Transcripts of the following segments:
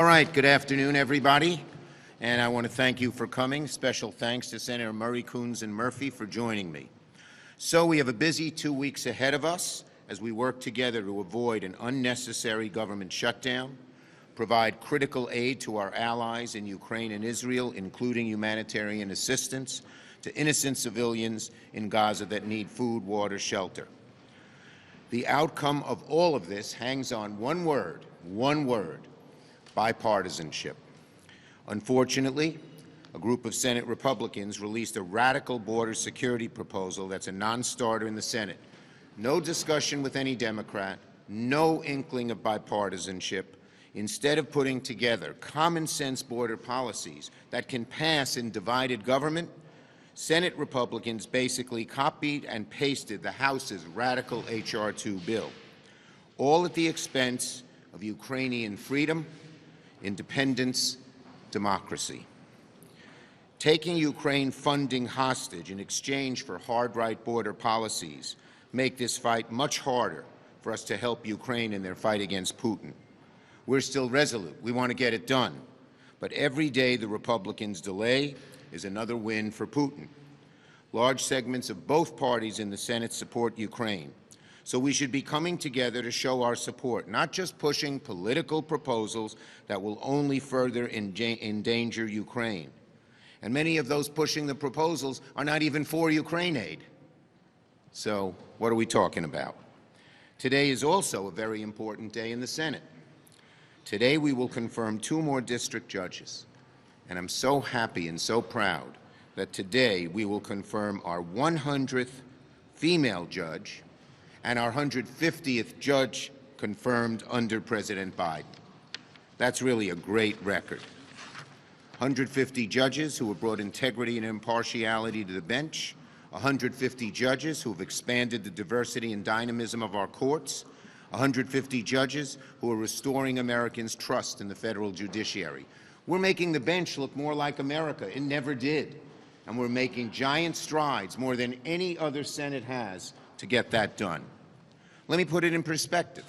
All right, good afternoon, everybody. And I want to thank you for coming. Special thanks to Senator Murray, Coons, and Murphy for joining me. So we have a busy 2 weeks ahead of us as we work together to avoid an unnecessary government shutdown, provide critical aid to our allies in Ukraine and Israel, including humanitarian assistance to innocent civilians in Gaza that need food, water, shelter. The outcome of all of this hangs on one word, bipartisanship. Unfortunately, a group of Senate Republicans released a radical border security proposal that's a non-starter in the Senate. No discussion with any Democrat, no inkling of bipartisanship. Instead of putting together common-sense border policies that can pass in divided government, Senate Republicans basically copied and pasted the House's radical H.R. 2 bill, all at the expense of Ukrainian freedom, independence, democracy. Taking Ukraine funding hostage in exchange for hard-right border policies make this fight much harder for us to help Ukraine in their fight against Putin. We're still resolute. We want to get it done. But every day the Republicans delay is another win for Putin. Large segments of both parties in the Senate support Ukraine. So we should be coming together to show our support, not just pushing political proposals that will only further endanger Ukraine. And many of those pushing the proposals are not even for Ukraine aid. So what are we talking about? Today is also a very important day in the Senate. Today we will confirm 2 more district judges. And I'm so happy and so proud that today we will confirm our 100th female judge and our 150th judge confirmed under President Biden. That's really a great record. 150 judges who have brought integrity and impartiality to the bench, 150 judges who have expanded the diversity and dynamism of our courts, 150 judges who are restoring Americans' trust in the federal judiciary. We're making the bench look more like America. It never did. And we're making giant strides, more than any other Senate has, to get that done. Let me put it in perspective.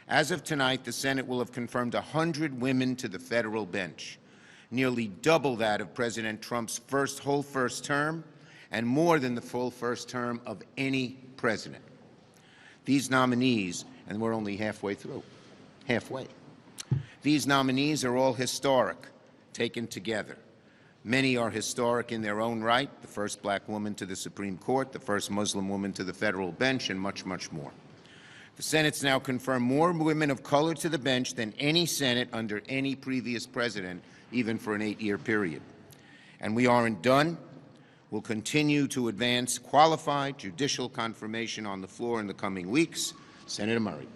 As of tonight, the Senate will have confirmed 100 women to the federal bench, nearly double that of President Trump's whole first term, and more than the full first term of any president. These nominees, and we're only halfway through, these nominees are all historic, taken together. Many are historic in their own right, the first black woman to the Supreme Court, the first Muslim woman to the federal bench, and much, much more. The Senate's now confirmed more women of color to the bench than any Senate under any previous president, even for an 8-year period. And we aren't done. We'll continue to advance qualified judicial confirmation on the floor in the coming weeks. Senator Murray.